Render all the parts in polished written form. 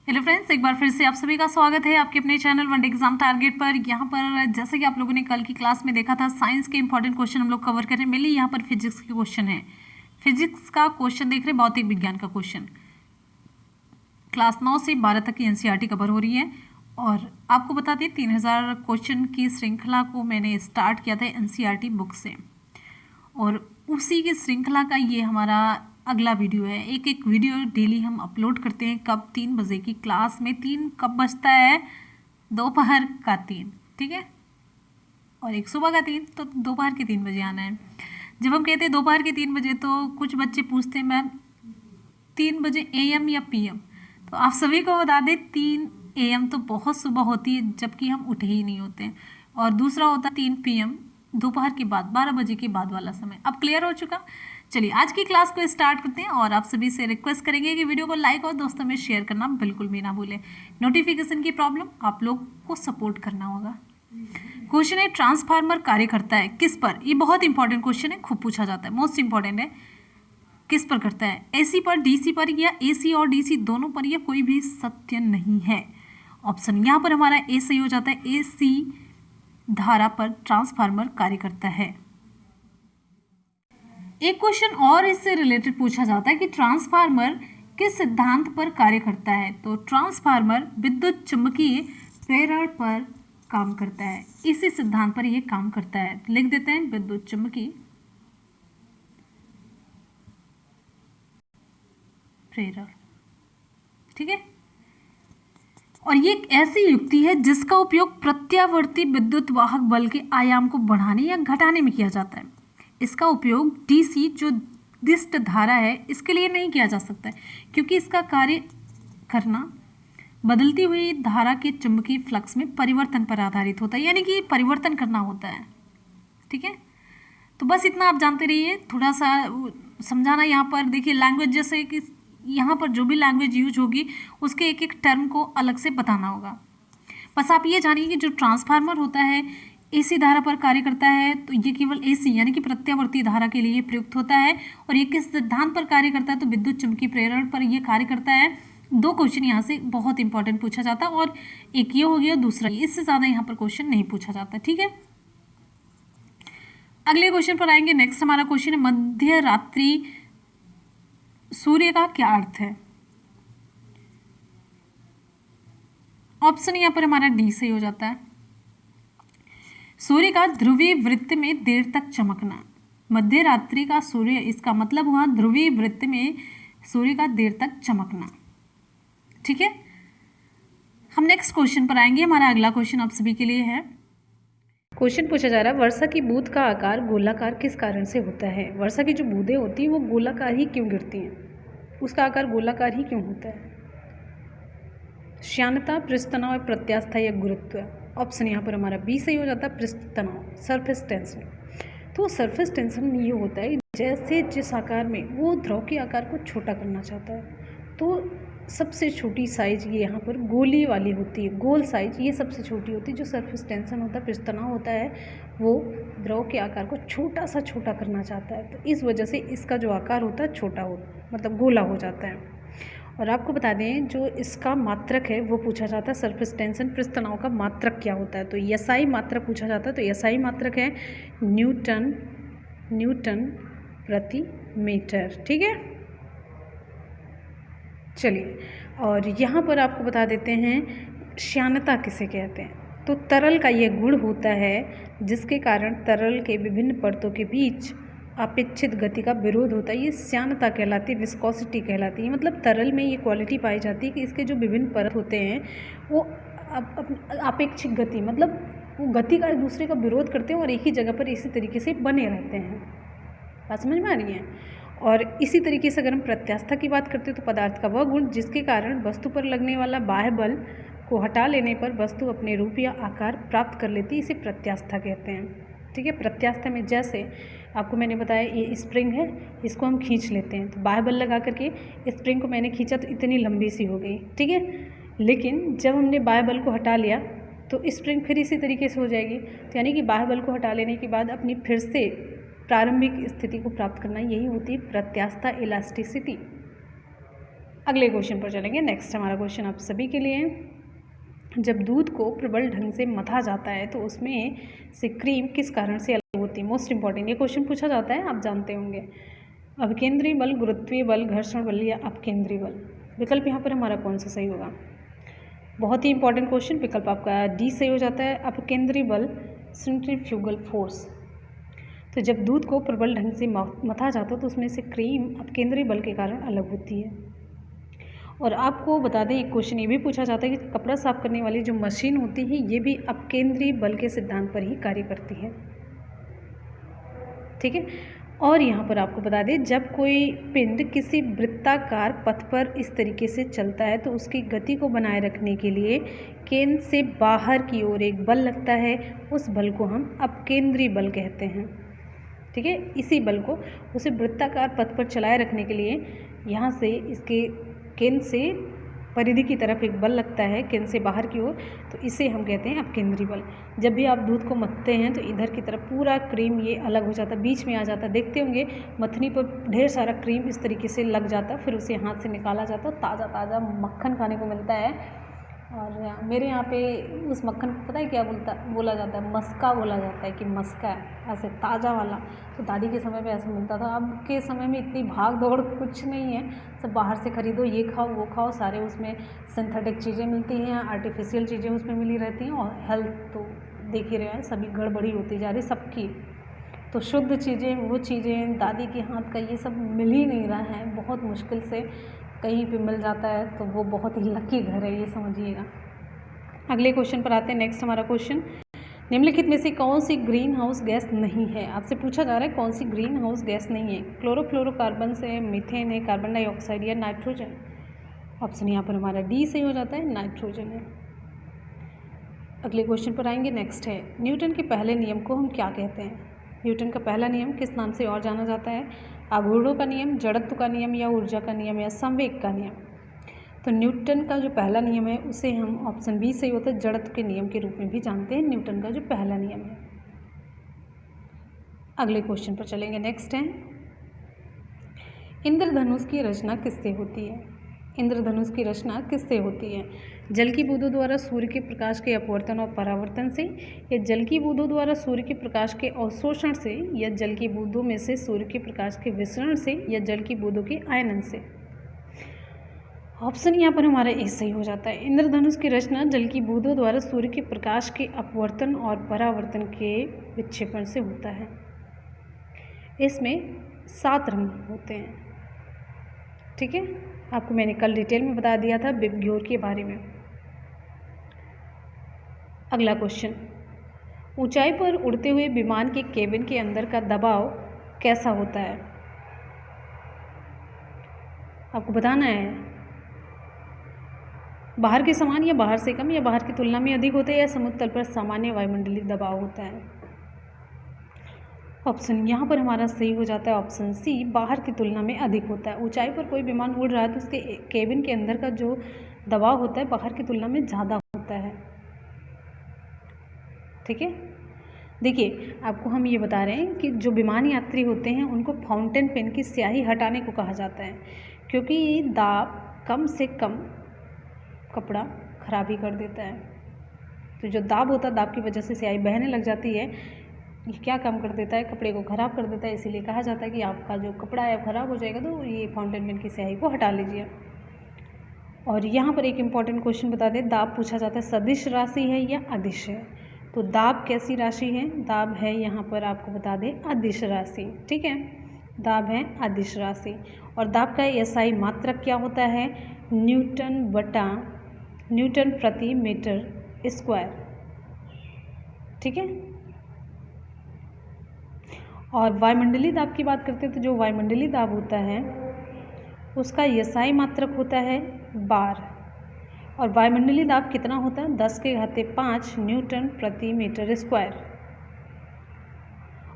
Hello friends, एक बार फिर से आप सभी का स्वागत है आपके अपने channel one day exam target पर। यहाँ पर जैसे कि आप लोगों ने कल की क्लास में देखा था, साइंस के इंपॉर्टेंट क्वेश्चन हम लोग कवर करें। मेनली यहाँ पर फिजिक्स के क्वेश्चन है। फिजिक्स का क्वेश्चन देख रहे हैं, भौतिक विज्ञान का क्वेश्चन। क्लास 9 से 12 तक की एनसीईआरटी कवर हो रही है। और आपको बता दें, 3000 क्वेश्चन की श्रृंखला को मैंने स्टार्ट किया था एनसीईआरटी बुक से, और उसी की श्रृंखला का ये हमारा अगला वीडियो है। एक एक वीडियो डेली हम अपलोड करते हैं। कब? 3 बजे की क्लास में। 3 कब बजता है? दोपहर का 3, ठीक है। और एक सुबह का 3, तो दोपहर के 3 बजे आना है। जब हम कहते हैं दोपहर के 3 बजे, तो कुछ बच्चे पूछते हैं मैम 3 बजे AM या PM। तो आप सभी को बता दें, 3 AM तो बहुत सुबह होती है, जबकि हम उठे ही नहीं होते हैं। और दूसरा होता है 3 PM, दोपहर के बाद 12 बजे के बाद वाला समय। अब क्लियर हो चुका? चलिए आज की क्लास को स्टार्ट करते हैं। और आप सभी से रिक्वेस्ट करेंगे कि वीडियो को लाइक और दोस्तों में शेयर करना बिल्कुल भी ना भूलें। नोटिफिकेशन की प्रॉब्लम आप लोग को सपोर्ट करना होगा। क्वेश्चन है, ट्रांसफार्मर कार्य करता है किस पर? ये बहुत इंपॉर्टेंट क्वेश्चन है, खूब पूछा जाता है, मोस्ट इंपॉर्टेंट है। किस पर करता है? AC पर, DC पर, या AC और DC दोनों पर, या कोई भी सत्य नहीं है। ऑप्शन यहाँ पर हमारा ए सही हो जाता है। AC धारा पर ट्रांसफार्मर कार्य करता है। एक क्वेश्चन और इससे रिलेटेड पूछा जाता है कि ट्रांसफार्मर किस सिद्धांत पर कार्य करता है? तो ट्रांसफार्मर विद्युत चुम्बकीय प्रेरण पर काम करता है। इसी सिद्धांत पर यह काम करता है। लिख देते हैं विद्युत चुम्बकीय प्रेरण, ठीक है। और ये एक ऐसी युक्ति है जिसका उपयोग प्रत्यावर्ती विद्युत वाहक बल के आयाम को बढ़ाने या घटाने में किया जाता है। इसका उपयोग DC जो दिष्ट धारा है इसके लिए नहीं किया जा सकता है, क्योंकि इसका कार्य करना बदलती हुई धारा के चुंबकीय फ्लक्स में परिवर्तन पर आधारित होता है, यानी कि परिवर्तन करना होता है, ठीक है। तो बस इतना आप जानते रहिए। थोड़ा सा समझाना यहाँ पर देखिए, लैंग्वेज जैसे कि यहाँ पर जो भी लैंग्वेज यूज होगी उसके एक एक टर्म को अलग से बताना होगा। बस आप ये जानिए कि जो ट्रांसफार्मर होता है AC धारा पर कार्य करता है, तो ये केवल AC यानी कि प्रत्यावर्ती धारा के लिए प्रयुक्त होता है। और ये किस सिद्धांत पर कार्य करता है? तो विद्युत चुम्बकीय प्रेरण पर यह कार्य करता है। 2 क्वेश्चन यहाँ से बहुत इंपॉर्टेंट पूछा जाता है, और एक ये हो गया, दूसरा ये। इससे ज़्यादा यहाँ पर क्वेश्चन नहीं पूछा जाता, ठीक है। अगले क्वेश्चन पर आएंगे। नेक्स्ट हमारा क्वेश्चन है, मध्य रात्रि सूर्य का क्या अर्थ है? ऑप्शन यहाँ पर हमारा D सही हो जाता है। सूर्य का ध्रुवीय वृत्त में देर तक चमकना। मध्य रात्रि का सूर्य, इसका मतलब हुआ ध्रुवीय वृत्त में सूर्य का देर तक चमकना, ठीक है। हम नेक्स्ट क्वेश्चन पर आएंगे। हमारा अगला क्वेश्चन आप सभी के लिए है। क्वेश्चन पूछा जा रहा है, वर्षा की बूंद का आकार गोलाकार किस कारण से होता है? वर्षा की जो बूंदें होती हैं वो गोलाकार ही क्यों गिरती हैं? उसका आकार गोलाकार ही क्यों होता है? श्यानता, पृष्ठ तनाव, या प्रत्यास्था, या गुरुत्व? ऑप्शन यहाँ पर हमारा B सही हो जाता है, पृष्ठ तनाव, सरफेस टेंशन। तो सरफेस टेंशन ये होता है जैसे जिस आकार में वो द्रव के आकार को छोटा करना चाहता है, तो सबसे छोटी साइज ये यहाँ पर गोली वाली होती है, गोल साइज ये सबसे छोटी होती है। जो सरफेस टेंशन होता है, पृष्ठ तनाव होता है, वो द्रव के आकार को छोटा सा छोटा करना चाहता है, तो इस वजह से इसका जो आकार होता है छोटा हो, मतलब गोला हो जाता है। और आपको बता दें, जो इसका मात्रक है वो पूछा जाता है, सरफेस टेंशन पृष्ठ तनाव का मात्रक क्या होता है? तो SI मात्रक पूछा जाता है। तो SI मात्रक है न्यूटन प्रति मीटर, ठीक है। चलिए, और यहाँ पर आपको बता देते हैं श्यानता किसे कहते हैं। तो तरल का ये गुण होता है जिसके कारण तरल के विभिन्न परतों के बीच अपेक्षित गति का विरोध होता है, ये श्यानता कहलाती है, विस्कोसिटी कहलाती है। मतलब तरल में ये क्वालिटी पाई जाती है कि इसके जो विभिन्न परत होते हैं वो अपेक्षित गति, मतलब वो गति का एक दूसरे का विरोध करते हैं और एक ही जगह पर इसी तरीके से बने रहते हैं। बात समझ में आ रही है? और इसी तरीके से अगर हम प्रत्यास्था की बात करते हैं, तो पदार्थ का वह गुण जिसके कारण वस्तु पर लगने वाला बाह्य बल को हटा लेने पर वस्तु अपने रूप या आकार प्राप्त कर लेती है, इसे प्रत्यास्था कहते हैं, ठीक है। प्रत्यास्था में जैसे आपको मैंने बताया, ये स्प्रिंग है, इसको हम खींच लेते हैं, तो बाह्य बल लगा करके स्प्रिंग को मैंने खींचा तो इतनी लंबी सी हो गई, ठीक है। लेकिन जब हमने बाह्य बल को हटा लिया तो स्प्रिंग फिर इसी तरीके से हो जाएगी। तो यानी कि बाह्य बल को हटा लेने के बाद अपनी फिर से प्रारंभिक स्थिति को प्राप्त करना, यही होती है प्रत्यास्था, इलास्टिसिटी। अगले क्वेश्चन पर चलेंगे। नेक्स्ट हमारा क्वेश्चन आप सभी के लिए है। जब दूध को प्रबल ढंग से मथा जाता है तो उसमें से क्रीम किस कारण से अलग होती है? मोस्ट इंपॉर्टेंट ये क्वेश्चन पूछा जाता है, आप जानते होंगे। अभिकेंद्रीय बल, गुरुत्वीय बल, घर्षण बल या अपकेंद्रीय बल? विकल्प यहाँ पर हमारा कौन सा सही होगा? बहुत ही इंपॉर्टेंट क्वेश्चन, विकल्प आपका डी सही हो जाता है, अपकेंद्रीय बल, सेंट्रीफ्यूगल फोर्स। तो जब दूध को प्रबल ढंग से मथा जाता है तो उसमें से क्रीम अपकेंद्रीय बल के कारण अलग होती है। और आपको बता दें, एक क्वेश्चन ये भी पूछा जाता है कि कपड़ा साफ करने वाली जो मशीन होती है ये भी अपकेंद्रीय बल के सिद्धांत पर ही कार्य करती है। ठीक है। और यहाँ पर आपको बता दें, जब कोई पिंड किसी वृत्ताकार पथ पर इस तरीके से चलता है तो उसकी गति को बनाए रखने के लिए केंद्र से बाहर की ओर एक बल लगता है, उस बल को हम अपकेंद्रीय बल कहते हैं। ठीक है। इसी बल को उसे वृत्ताकार पथ पर चलाए रखने के लिए यहाँ से इसके केंद्र से परिधि की तरफ एक बल लगता है, केंद्र से बाहर की ओर, तो इसे हम कहते हैं अपकेंद्रीय बल। जब भी आप दूध को मथते हैं तो इधर की तरफ पूरा क्रीम ये अलग हो जाता है, बीच में आ जाता है। देखते होंगे मथनी पर ढेर सारा क्रीम इस तरीके से लग जाता है, फिर उसे हाथ से निकाला जाता है, ताज़ा ताज़ा मक्खन खाने को मिलता है। और मेरे यहाँ पे उस मक्खन को पता है क्या बोला जाता है? मस्का बोला जाता है कि मस्का है, ऐसे ताज़ा वाला। तो दादी के समय पे ऐसा मिलता था। अब के समय में इतनी भाग दौड़ कुछ नहीं है, सब बाहर से खरीदो, ये खाओ वो खाओ, सारे उसमें सिंथेटिक चीज़ें मिलती हैं, आर्टिफिशियल चीज़ें उसमें मिली रहती हैं। और हेल्थ तो देख ही रहे हैं, सभी गड़बड़ी होती जा रही सबकी। तो शुद्ध चीज़ें, वो चीज़ें दादी के हाथ का ये सब मिल ही नहीं रहा है, बहुत मुश्किल से कहीं पे मिल जाता है, तो वो बहुत ही लकी घर है, ये समझिएगा। अगले क्वेश्चन पर आते हैं। नेक्स्ट हमारा क्वेश्चन, निम्नलिखित में से कौन सी ग्रीन हाउस गैस नहीं है? आपसे पूछा जा रहा है कौन सी ग्रीन हाउस गैस नहीं है। क्लोरोफ्लोरोकार्बन से, मीथेन है, कार्बन डाइऑक्साइड या नाइट्रोजन? ऑप्शन यहाँ पर हमारा डी सही हो जाता है, नाइट्रोजन है। अगले क्वेश्चन पर आएंगे। नेक्स्ट है, न्यूटन के पहले नियम को हम क्या कहते हैं? न्यूटन का पहला नियम किस नाम से और जाना जाता है? आघूर्णों का नियम, जड़त्व का नियम या ऊर्जा का नियम या संवेग का नियम? तो न्यूटन का जो पहला नियम है उसे हम, ऑप्शन बी सही होता है, जड़त्व के नियम के रूप में भी जानते हैं। न्यूटन का जो पहला नियम है। अगले क्वेश्चन पर चलेंगे। नेक्स्ट है, इंद्रधनुष की रचना किससे होती है? इंद्रधनुष की रचना किससे होती है? जल की बूंदों द्वारा सूर्य के प्रकाश के अपवर्तन और परावर्तन से, या जल की बूंदों द्वारा सूर्य के प्रकाश के अवशोषण से, या जल की बूंदों में से सूर्य के प्रकाश के विसरण से, या जल की बूंदों के आयनन से? ऑप्शन यहाँ पर हमारा ए सही हो जाता है। इंद्रधनुष की रचना जल की बूंदों द्वारा सूर्य के प्रकाश के अपवर्तन और परावर्तन के विक्षेपण से होता है। इसमें 7 रंग होते हैं। ठीक है, आपको मैंने कल डिटेल में बता दिया था विबग्योर के बारे में। अगला क्वेश्चन, ऊंचाई पर उड़ते हुए विमान के केबिन के अंदर का दबाव कैसा होता है? आपको बताना है, बाहर के समान या बाहर से कम, या बाहर की तुलना में अधिक होता है, या समुद्र तल पर सामान्य वायुमंडलीय दबाव होता है? ऑप्शन यहाँ पर हमारा सही हो जाता है, ऑप्शन सी, बाहर की तुलना में अधिक होता है। ऊंचाई पर कोई विमान उड़ रहा है तो उसके केबिन के अंदर का जो दबाव होता है बाहर की तुलना में ज़्यादा होता है। ठीक है, देखिए आपको हम ये बता रहे हैं कि जो विमान यात्री होते हैं उनको फाउंटेन पेन की स्याही हटाने को कहा जाता है, क्योंकि दाब कम से कम कपड़ा खराब ही कर देता है। तो जो दाब होता है, दाब की वजह से स्याही बहने लग जाती है, ये क्या काम कर देता है? कपड़े को ख़राब कर देता है। इसीलिए कहा जाता है कि आपका जो कपड़ा है ख़राब हो जाएगा तो ये फाउंटेन पेन की स्याही को हटा लीजिए। और यहाँ पर एक इम्पॉर्टेंट क्वेश्चन बता दें, दाब पूछा जाता है सदिश राशि है या अदिश है? तो दाब कैसी राशि है? दाब है यहाँ पर आपको बता दें अदिश राशि। ठीक है, दाब है अदिश राशि। और दाब का एसआई मात्रक क्या होता है? न्यूटन प्रति मीटर स्क्वायर। ठीक है, और वायुमंडलीय दाब की बात करते हैं तो जो वायुमंडलीय दाब होता है उसका एसआई मात्रक होता है बार। और वायुमंडलीय दाब कितना होता है? 10⁵ न्यूटन प्रति मीटर स्क्वायर।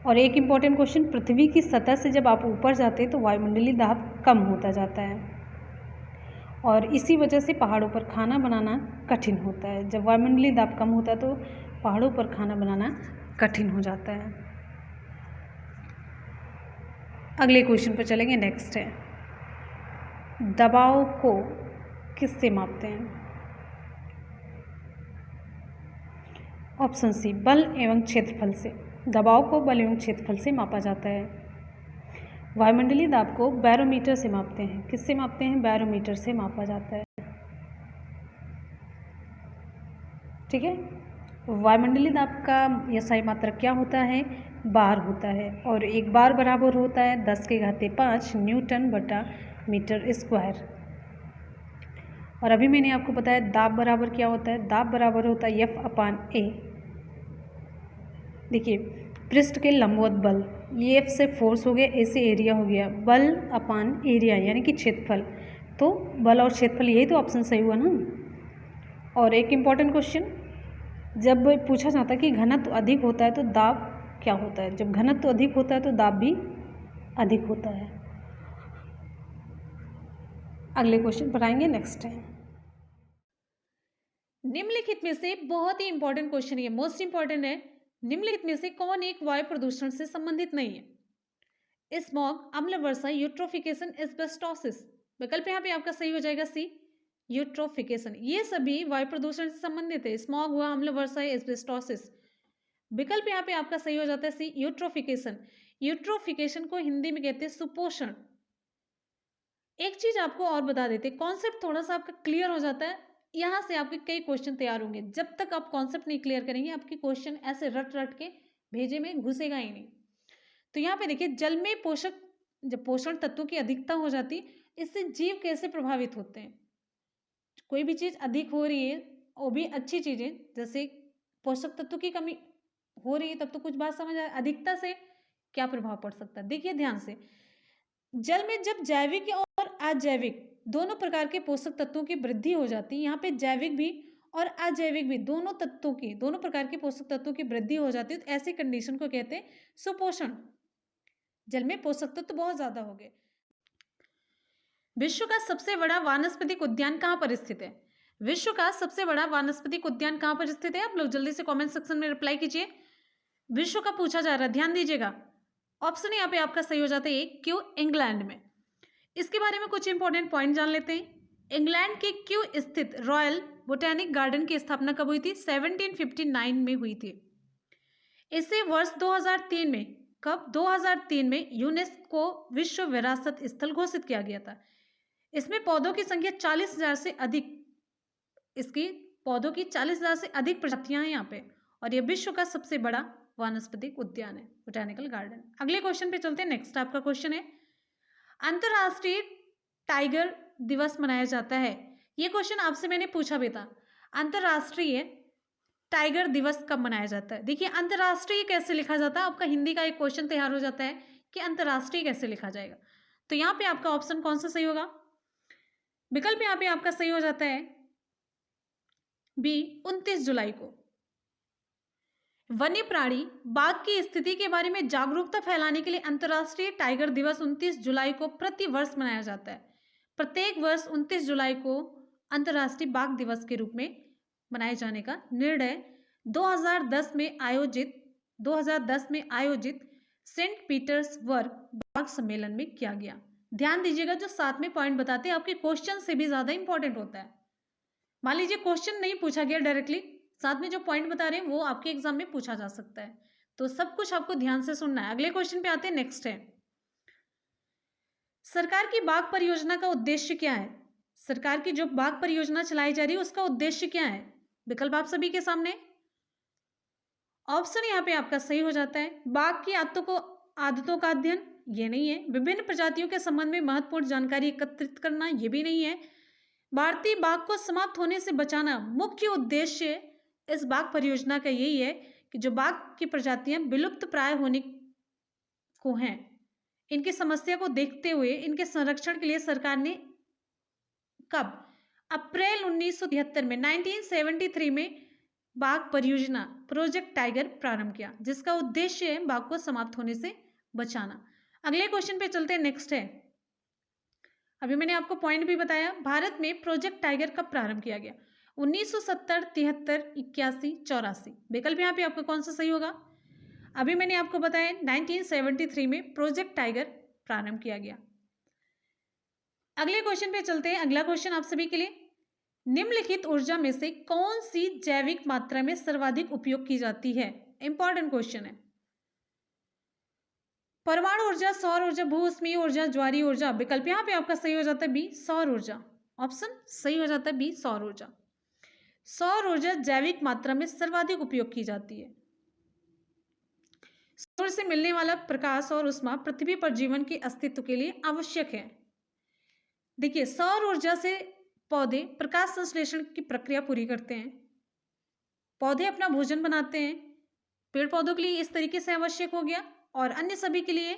और एक इम्पॉर्टेंट क्वेश्चन, पृथ्वी की सतह से जब आप ऊपर जाते हैं तो वायुमंडलीय दाब कम होता जाता है, और इसी वजह से पहाड़ों पर खाना बनाना कठिन होता है। जब वायुमंडलीय दाब कम होता है तो पहाड़ों पर खाना बनाना कठिन हो जाता है। अगले क्वेश्चन पर चलेंगे। नेक्स्ट है, दबाव को किससे मापते हैं? ऑप्शन सी, बल एवं क्षेत्रफल से। दबाव को बल एवं क्षेत्रफल से मापा जाता है। वायुमंडलीय दाब को बैरोमीटर से मापते हैं। किससे मापते हैं? बैरोमीटर से मापा जाता है। ठीक है। वायुमंडलीय दाब का SI मात्रक क्या होता है? बार होता है, और एक बार बराबर होता है 10⁵ न्यूटन बटा मीटर स्क्वायर। और अभी मैंने आपको बताया दाब बराबर क्या होता है? दाब बराबर होता है F/A। देखिए, पृष्ठ के लंबवत बल, ये F से फोर्स हो गया, A से एरिया हो गया, बल अपान एरिया यानी कि क्षेत्रफल। तो बल और क्षेत्रफल, यही तो ऑप्शन सही हुआ ना। और एक इम्पॉर्टेंट क्वेश्चन, जब पूछा जाता है कि घनत्व अधिक होता है तो दाब क्या होता है? जब घनत्व अधिक होता है तो दाब भी अधिक होता है। अगले क्वेश्चन पर आएंगे नेक्स्ट टाइम। निम्नलिखित में से, बहुत ही इंपॉर्टेंट क्वेश्चन, ये मोस्ट इंपॉर्टेंट है, निम्नलिखित में से कौन एक वायु प्रदूषण से संबंधित नहीं है? स्मॉग, अम्ल वर्षा, यूट्रोफिकेशन, एस्बेस्टोसिस। विकल्प यहाँ पे आपका सही हो जाएगा सी, यूट्रोफिकेशन। ये सभी वायु प्रदूषण से संबंधित है। स्मॉग हुआ, अम्ल वर्षा, एस्बेस्टोसिस। विकल्प यहाँ पे आपका सही हो जाता है सी, यूट्रोफिकेशन। यूट्रोफिकेशन को हिंदी में कहते हैं सुपोषण। एक चीज आपको और बता देते, कॉन्सेप्ट थोड़ा सा आपका क्लियर हो जाता है, यहाँ से आपके कई क्वेश्चन तैयार होंगे। जब तक आप कॉन्सेप्ट नहीं क्लियर करेंगे, आपके क्वेश्चन ऐसे रट रट के भेजे में घुसेगा ही नहीं। तो यहाँ पे देखिए, जल में पोषक, जब पोषण तत्वों की अधिकता हो जाती, इससे जीव कैसे प्रभावित होते हैं? कोई भी चीज अधिक हो रही है, वो भी अच्छी चीज है, जैसे पोषक तत्व की कमी हो रही है तब तो कुछ बात समझ आए, अधिकता से क्या प्रभाव पड़ सकता है। देखिए ध्यान से, जल में जब जैविक और अजैविक दोनों प्रकार के पोषक तत्वों की वृद्धि हो जाती है, यहाँ पे जैविक भी और अजैविक भी दोनों तत्वों की, दोनों प्रकार के पोषक तत्वों की वृद्धि हो जाती है, तो ऐसी कंडीशन को कहते हैं सुपोषण। जल में पोषक तत्व बहुत ज्यादा हो गए। विश्व का सबसे बड़ा वानस्पतिक उद्यान कहाँ पर स्थित है? विश्व का सबसे बड़ा वानस्पतिक उद्यान कहाँ पर स्थित है? आप लोग जल्दी से कमेंट सेक्शन में रिप्लाई कीजिए। विश्व का पूछा जा रहा है, ध्यान दीजिएगा। ऑप्शन यहाँ पे आपका सही हो जाता है क्यों? इंग्लैंड में। इसके बारे में कुछ इंपॉर्टेंट पॉइंट जान लेते हैं। इंग्लैंड के क्यों स्थित रॉयल बोटेनिक गार्डन की स्थापना कब हुई थी? 1759 में हुई थी। इसे वर्ष 2003 में, कब? 2003 में यूनेस्को विश्व विरासत स्थल घोषित किया गया था। इसमें पौधों की संख्या 40,000 से अधिक, इसकी पौधों की 40,000 से अधिक प्रजातियां हैं यहाँ पे, और यह विश्व का सबसे बड़ा वानस्पतिक उद्यान है, बोटेनिकल गार्डन। अगले क्वेश्चन पे चलते हैं। नेक्स्ट आपका क्वेश्चन है, अंतरराष्ट्रीय टाइगर दिवस मनाया जाता है। ये क्वेश्चन आपसे मैंने पूछा भी था, अंतरराष्ट्रीय टाइगर दिवस कब मनाया जाता है? देखिए, अंतरराष्ट्रीय कैसे लिखा जाता है, आपका हिंदी का एक क्वेश्चन तैयार हो जाता है कि अंतरराष्ट्रीय कैसे लिखा जाएगा। तो यहाँ पे आपका ऑप्शन कौन सा सही होगा? विकल्प यहाँ पे आपका सही हो जाता है बी, 29 जुलाई को। वन्य प्राणी बाघ की स्थिति के बारे में जागरूकता फैलाने के लिए अंतर्राष्ट्रीय टाइगर दिवस 29 जुलाई को प्रति वर्ष मनाया जाता है। प्रत्येक वर्ष 29 जुलाई को अंतर्राष्ट्रीय बाघ दिवस के रूप में मनाए जाने का निर्णय 2010 में आयोजित सेंट पीटर्सबर्ग बाघ सम्मेलन में किया गया। ध्यान दीजिएगा, जो साथ में पॉइंट बताते हैं आपके क्वेश्चन से भी ज्यादा इंपॉर्टेंट होता है। मान लीजिए क्वेश्चन नहीं पूछा गया डायरेक्टली, साथ में जो पॉइंट बता रहे हैं वो आपके एग्जाम में पूछा जा सकता है, तो सब कुछ आपको ध्यान से सुनना है। अगले क्वेश्चन पे आते हैं। नेक्स्ट है, सरकार की बाघ परियोजना का उद्देश्य क्या है? सरकार की जो बाघ परियोजना चलाई जा रही है उसका उद्देश्य क्या है? विकल्प आप सभी के सामने। ऑप्शन यहाँ पे आपका सही हो जाता है बाघ की आदतों का अध्ययन, ये नहीं है। विभिन्न प्रजातियों के संबंध में महत्वपूर्ण जानकारी एकत्रित करना, ये भी नहीं है। भारतीय बाघ को समाप्त होने से बचाना, मुख्य उद्देश्य इस बाघ परियोजना का यही है कि जो बाघ की प्रजातियां विलुप्त प्राय होने को हैं, इनकी समस्या को देखते हुए इनके संरक्षण के लिए सरकार ने कब? अप्रैल 1973 में, 1973 में बाघ परियोजना प्रोजेक्ट टाइगर प्रारंभ किया, जिसका उद्देश्य है बाघ को समाप्त होने से बचाना। अगले क्वेश्चन पे चलते हैं। नेक्स्ट है, अभी मैंने आपको पॉइंट भी बताया, भारत में प्रोजेक्ट टाइगर कब प्रारंभ किया गया? 1970, 73, 81, 84। विकल्प यहाँ पे आपका कौन सा सही होगा? अभी मैंने आपको बताया 1973 में प्रोजेक्ट टाइगर प्रारंभ किया गया। अगले क्वेश्चन पे चलते हैं। अगला क्वेश्चन आप सभी के लिए, निम्नलिखित ऊर्जा में से कौन सी जैविक मात्रा में सर्वाधिक उपयोग की जाती है? इंपॉर्टेंट क्वेश्चन है। परमाणु ऊर्जा, सौर ऊर्जा, भूउष्मीय ऊर्जा, ज्वारीय ऊर्जा। विकल्प यहाँ पे आपका सही हो जाता है बी, सौर ऊर्जा। ऑप्शन सही हो जाता है बी, सौर ऊर्जा। सौर ऊर्जा जैविक मात्रा में सर्वाधिक उपयोग की जाती है। सूर्य से मिलने वाला प्रकाश और ऊष्मा पृथ्वी पर जीवन के अस्तित्व के लिए आवश्यक है। देखिए, सौर ऊर्जा से पौधे प्रकाश संश्लेषण की प्रक्रिया पूरी करते हैं, पौधे अपना भोजन बनाते हैं। पेड़ पौधों के लिए इस तरीके से आवश्यक हो गया, और अन्य सभी के लिए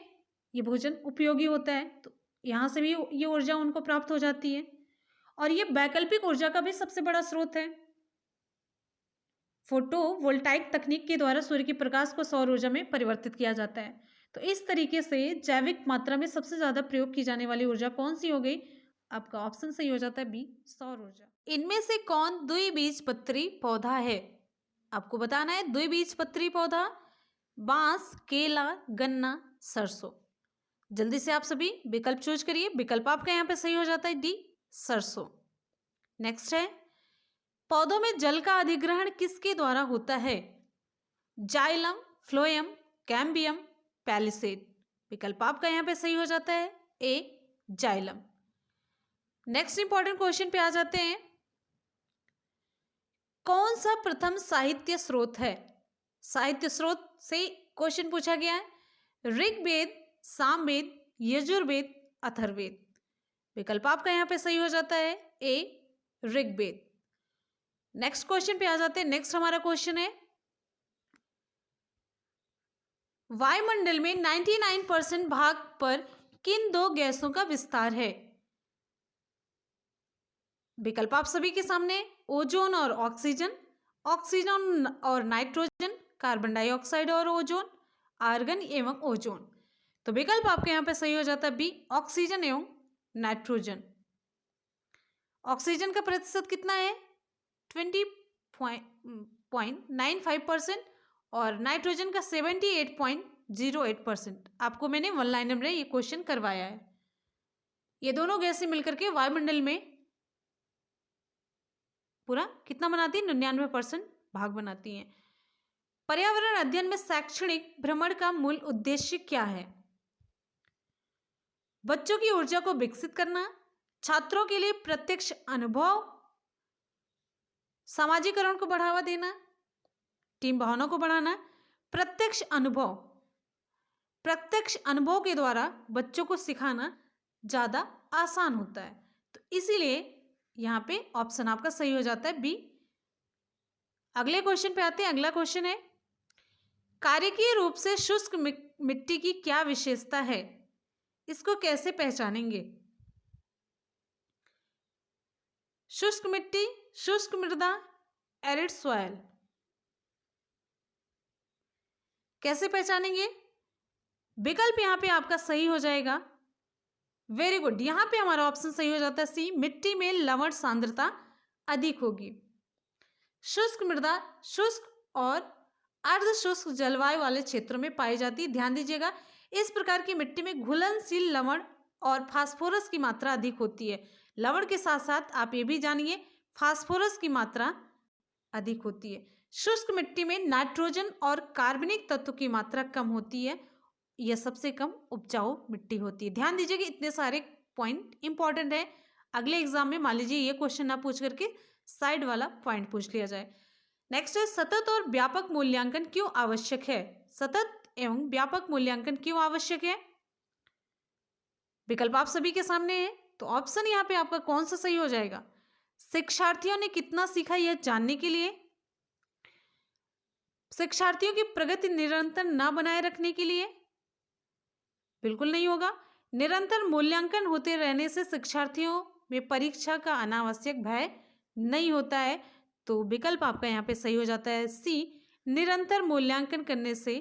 ये भोजन उपयोगी होता है, तो यहाँ से भी ये ऊर्जा उनको प्राप्त हो जाती है। और ये वैकल्पिक ऊर्जा का भी सबसे बड़ा स्रोत है। फोटोवोल्टाइक तकनीक के द्वारा सूर्य के प्रकाश को सौर ऊर्जा में परिवर्तित किया जाता है। तो इस तरीके से जैविक मात्रा में सबसे ज्यादा प्रयोग की जाने वाली ऊर्जा कौन सी हो गई? आपका ऑप्शन सही हो जाता है बी, सौर ऊर्जा। इनमें से कौन द्विबीजपत्री पौधा है? आपको बताना है। द्विबीजपत्री पौधा बांस, केला, गन्ना, सरसों। जल्दी से आप सभी विकल्प चूज करिए। विकल्प आपका यहाँ पे सही हो जाता है डी, सरसों। नेक्स्ट है, पौधों में जल का अधिग्रहण किसके द्वारा होता है? Xylem, phloem, cambium, palisade. विकल्प आपका यहाँ पे सही हो जाता है ए, जाइलम। नेक्स्ट इंपॉर्टेंट क्वेश्चन पे आ जाते हैं। कौन सा प्रथम साहित्य स्रोत है? साहित्य स्रोत से क्वेश्चन पूछा गया है। ऋग्वेद, सामवेद, यजुर्वेद, अथर्ववेद। विकल्प आपका यहाँ पे सही हो जाता है ए, ऋग्वेद। नेक्स्ट क्वेश्चन पे आ जाते हैं। नेक्स्ट हमारा क्वेश्चन है, वायुमंडल में 99% भाग पर किन दो गैसों का विस्तार है? विकल्प आप सभी के सामने, ओजोन और ऑक्सीजन, ऑक्सीजन और नाइट्रोजन, कार्बन डाइऑक्साइड और ओजोन, आर्गन एवं ओजोन। तो विकल्प आपके यहाँ पे सही हो जाता है बी, ऑक्सीजन एवं नाइट्रोजन। ऑक्सीजन का प्रतिशत कितना है? 20.95% और नाइट्रोजन का 78.08%। आपको मैंने वन लाइनर में ये क्वेश्चन करवाया है। ये दोनों गैसें मिलकर के वायुमंडल में पूरा कितना बनाती है? 99% भाग बनाती हैं। पर्यावरण अध्ययन में शैक्षणिक भ्रमण का मूल उद्देश्य क्या है? बच्चों की ऊर्जा को विकसित करना, छात्रों के लिए प्रत्यक्ष अनुभव, समाजीकरण को बढ़ावा देना, टीम भावना को बढ़ाना। प्रत्यक्ष अनुभव के द्वारा बच्चों को सिखाना ज्यादा आसान होता है, तो इसीलिए यहां पे ऑप्शन आपका सही हो जाता है बी। अगले क्वेश्चन पे आते हैं। अगला क्वेश्चन है, कार्यकीय रूप से शुष्क मिट्टी की क्या विशेषता है? इसको कैसे पहचानेंगे? शुष्क मिट्टी, शुष्क मृदा, एरिड सॉइल। कैसे पहचानेंगे? विकल्प यहां पे आपका सही हो जाएगा, वेरी गुड। यहां पे हमारा ऑप्शन सही हो जाता है सी, मिट्टी में लवण सांद्रता अधिक होगी। शुष्क मृदा शुष्क और अर्ध शुष्क जलवायु वाले क्षेत्रों में पाई जाती है। ध्यान दीजिएगा, इस प्रकार की मिट्टी में घुलनशील लवण और फास्फोरस की मात्रा अधिक होती है। लवण के साथ साथ आप ये भी जानिए, फास्फोरस की मात्रा अधिक होती है। शुष्क मिट्टी में नाइट्रोजन और कार्बनिक तत्व की मात्रा कम होती है। यह सबसे कम उपजाऊ मिट्टी होती है। ध्यान दीजिए कि इतने सारे पॉइंट इंपॉर्टेंट है। अगले एग्जाम में मान लीजिए ये क्वेश्चन ना पूछ करके साइड वाला पॉइंट पूछ लिया जाए। नेक्स्ट है, सतत और व्यापक मूल्यांकन क्यों आवश्यक है? सतत एवं व्यापक मूल्यांकन क्यों आवश्यक है? विकल्प आप सभी के सामने है, तो ऑप्शन यहाँ पे आपका कौन सा सही हो जाएगा? शिक्षार्थियों ने कितना सीखा यह जानने के लिए, शिक्षार्थियों की प्रगति निरंतर ना बनाए रखने के लिए? बिल्कुल नहीं होगा। निरंतर मूल्यांकन होते रहने से शिक्षार्थियों में परीक्षा का अनावश्यक भय नहीं होता है। तो विकल्प आपका यहाँ पे सही हो जाता है सी, निरंतर मूल्यांकन करने से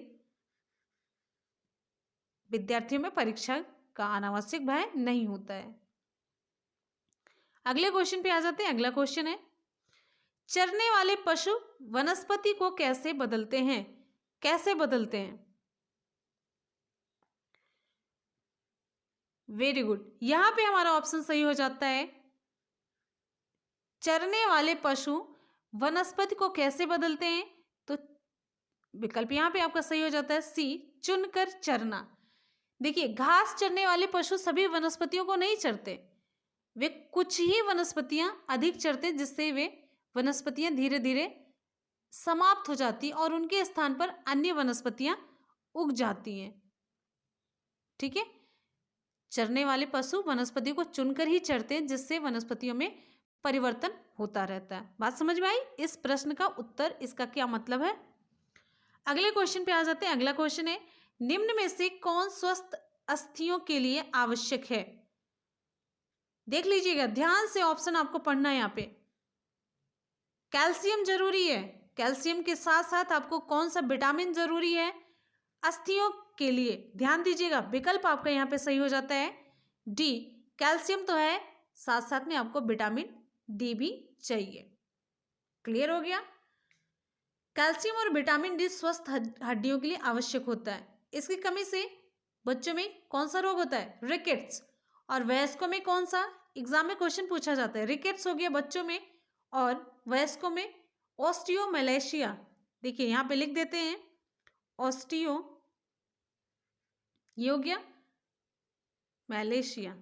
विद्यार्थियों में परीक्षा का अनावश्यक भय नहीं होता है। अगले क्वेश्चन पे आ जाते हैं। अगला क्वेश्चन है, चरने वाले पशु वनस्पति को कैसे बदलते हैं? कैसे बदलते हैं? वेरी गुड, यहां पे हमारा ऑप्शन सही हो जाता है। चरने वाले पशु वनस्पति को कैसे बदलते हैं? तो विकल्प यहां पे आपका सही हो जाता है सी, चुनकर चरना। देखिए, घास चरने वाले पशु सभी वनस्पतियों को नहीं चरते, वे कुछ ही वनस्पतियां अधिक चरते, जिससे वे वनस्पतियां धीरे धीरे समाप्त हो जाती और उनके स्थान पर अन्य वनस्पतियां उग जाती हैं। ठीक है, चरने वाले पशु वनस्पति को चुनकर ही चरते हैं, जिससे वनस्पतियों में परिवर्तन होता रहता है। बात समझ में आई? इस प्रश्न का उत्तर, इसका क्या मतलब है? अगले क्वेश्चन पे आ जाते हैं। अगला क्वेश्चन है, निम्न में से कौन स्वस्थ अस्थियों के लिए आवश्यक है? देख लीजिएगा, ध्यान से ऑप्शन आपको पढ़ना है। यहाँ पे कैल्शियम जरूरी है, कैल्शियम के साथ साथ आपको कौन सा विटामिन जरूरी है अस्थियों के लिए? ध्यान दीजिएगा, विकल्प आपका यहाँ पे सही हो जाता है डी, कैल्शियम तो है, साथ साथ में आपको विटामिन डी भी चाहिए। क्लियर हो गया? कैल्शियम और विटामिन डी स्वस्थ हड्डियों के लिए आवश्यक होता है। इसकी कमी से बच्चों में कौन सा रोग होता है? रिकेट्स। और वयस्कों में कौन सा? एग्जाम में क्वेश्चन पूछा जाता है। रिकेट्स हो गया बच्चों में, और वयस्कों में ऑस्टियोमैलेशिया। देखिए यहाँ पे लिख देते हैं ऑस्टियो, ये हो गया मैलेशिया,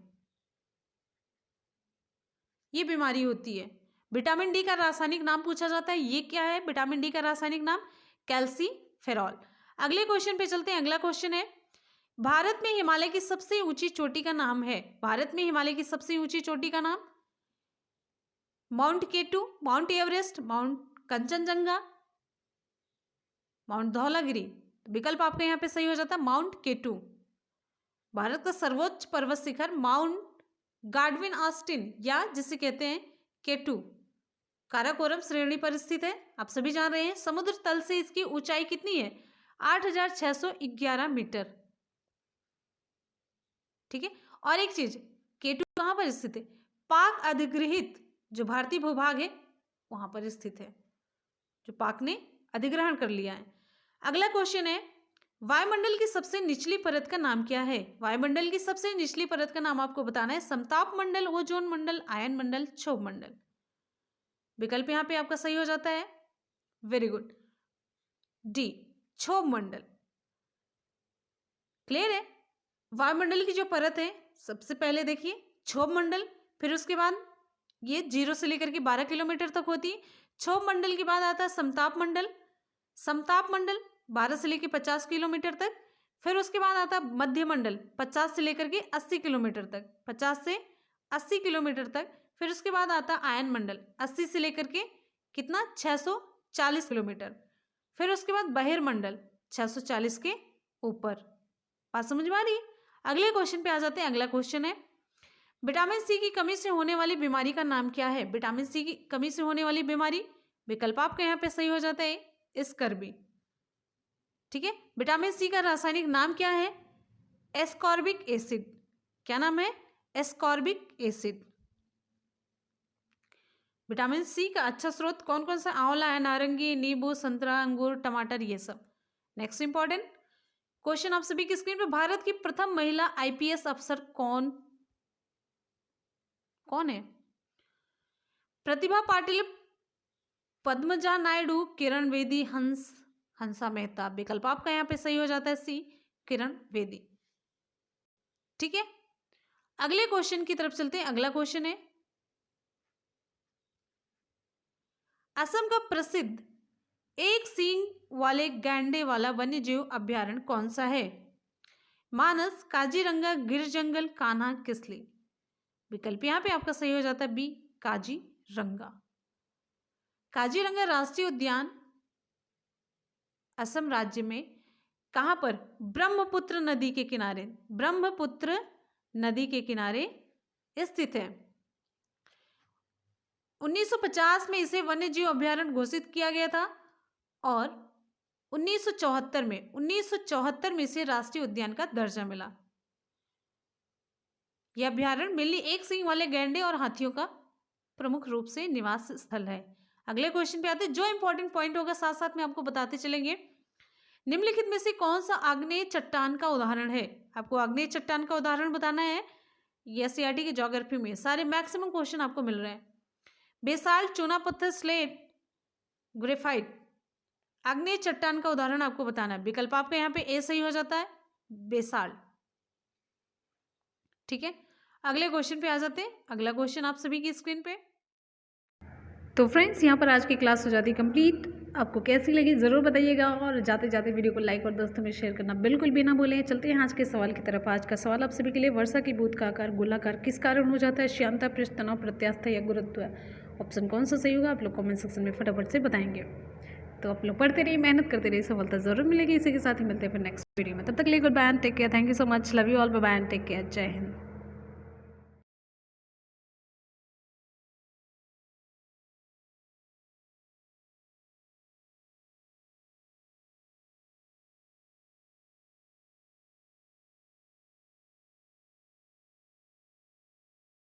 ये बीमारी होती है। विटामिन डी का रासायनिक नाम पूछा जाता है, ये क्या है विटामिन डी का रासायनिक नाम? कैल्सीफेरॉल। अगले क्वेश्चन पे चलते हैं। अगला क्वेश्चन है, भारत में हिमालय की सबसे ऊंची चोटी का नाम है? भारत में हिमालय की सबसे ऊंची चोटी का नाम? Mount K two, Mount Everest, Mount Kanchenjunga, Mount Dhaulagiri. विकल्प आपका यहाँ पे सही हो जाता है माउंट केटू। भारत का सर्वोच्च पर्वत शिखर माउंट गाडविन ऑस्टिन, या जिसे कहते हैं केटू, काराकोरम श्रेणी पर स्थित है। आप सभी जान रहे हैं समुद्र तल से इसकी ऊंचाई कितनी है? 8,611 मीटर। ठीक है, और एक चीज, केटू कहां पर स्थित है? पाक अधिग्रहित जो भारतीय भूभाग है वहां पर स्थित है, जो पाक ने अधिग्रहण कर लिया है। अगला क्वेश्चन है, वायुमंडल की सबसे निचली परत का नाम क्या है? वायुमंडल की सबसे निचली परत का नाम आपको बताना है। समताप मंडल, ओजोन मंडल, आयन मंडल, क्षोभ मंडल। विकल्प यहां पे आपका सही हो जाता है वेरी गुड डी, क्षोभ मंडल। क्लियर है? वायुमंडल की जो परत है, सबसे पहले देखिए क्षोभ मंडल, फिर उसके बाद ये 0 से लेकर के 12 किलोमीटर तक होती है। क्षोभ मंडल के बाद आता है समताप मंडल, समताप मंडल 12 से लेकर 50 किलोमीटर तक। फिर उसके बाद आता है मध्य मंडल 50 से लेकर के 80 किलोमीटर तक, 50 से 80 किलोमीटर तक। फिर उसके बाद आता है आयन मंडल 80 से लेकर के कितना? 640 किलोमीटर। फिर उसके बाद बहिर्मंडल 640 के ऊपर। बात समझ में आ रही है? अगले क्वेश्चन पे आ जाते हैं। अगला क्वेश्चन है, विटामिन सी की कमी से होने वाली बीमारी का नाम क्या है? विटामिन सी की कमी से होने वाली बीमारी, विकल्प आपका यहाँ पे सही हो जाता है स्कर्वी। ठीक है, विटामिन सी का रासायनिक नाम क्या है? Ascorbic acid. क्या नाम है? Ascorbic acid. विटामिन सी का अच्छा स्रोत कौन कौन सा? आंवला है, नारंगी, नींबू, संतरा, अंगूर, टमाटर, ये सब। नेक्स्ट इंपॉर्टेंट क्वेश्चन आप सभी की स्क्रीन पे, भारत की प्रथम महिला आईपीएस अफसर कौन है? प्रतिभा पाटिल, पद्मजा नायडू, किरण बेदी, हंसा मेहता। विकल्प आपका यहाँ पे सही हो जाता है सी, किरण बेदी। ठीक है, अगले क्वेश्चन की तरफ चलते हैं। अगला क्वेश्चन है, असम का प्रसिद्ध एक सींग वाले गैंडे वाला वन्य जीव अभ्यारण्य कौन सा है? मानस, काजीरंगा, गिर जंगल, कान्हा, किसली। विकल्प यहाँ पे आपका सही हो जाता है बी, काजीरंगा। काजीरंगा राष्ट्रीय उद्यान असम राज्य में कहां पर? ब्रह्मपुत्र नदी के किनारे, ब्रह्मपुत्र नदी के किनारे स्थित है। 1950 में इसे वन्य जीव अभ्यारण्य घोषित किया गया था, और 1974 में इसे राष्ट्रीय उद्यान का दर्जा मिला। यह अभ्यारण्य मेनली एक सींग वाले गैंडे और हाथियों का प्रमुख रूप से निवास स्थल है। अगले क्वेश्चन पे आते हैं। जो इंपॉर्टेंट पॉइंट होगा साथ साथ में आपको बताते चलेंगे। निम्नलिखित में से कौन सा आग्नेय चट्टान का उदाहरण है? आपको आग्नेय चट्टान का उदाहरण बताना है। ये सीईआरटी की ज्योग्राफी में सारे मैक्सिमम क्वेश्चन आपको मिल रहे हैं। बेसाल्ट, चूना पत्थर, स्लेट, ग्रेफाइट, आग्नेय चट्टान का उदाहरण आपको बताना है। विकल्प आपका यहाँ पे ए सही हो जाता है, बेसाल्ट। ठीक है, अगले क्वेश्चन पे आ जाते हैं। अगला क्वेश्चन आप सभी की स्क्रीन पे। तो फ्रेंड्स, यहाँ पर आज की क्लास हो जाती है कंप्लीट। आपको कैसी लगी ज़रूर बताइएगा, और जाते जाते वीडियो को लाइक और दोस्तों में शेयर करना बिल्कुल भी ना भूलें। चलते हैं आज के सवाल की तरफ। आज का सवाल आप सभी के लिए, वर्षा की बूंद का आकार गोलाकार किस कारण हो जाता है? श्यानता, पृष्ठ तनाव, प्रत्यास्था या गुरुत्व? ऑप्शन कौन सा सही होगा आप लोग कमेंट सेक्शन में फटाफट से बताएंगे। तो आप लोग पढ़ते रहिए, मेहनत करते रहिए, सफलता जरूर मिलेगी। इसी के साथ ही मिलते हैं फिर नेक्स्ट वीडियो में। तब तक के लिए good bye and take care. Thank you so much. Love you all. Bye bye and take care. जय हिंद।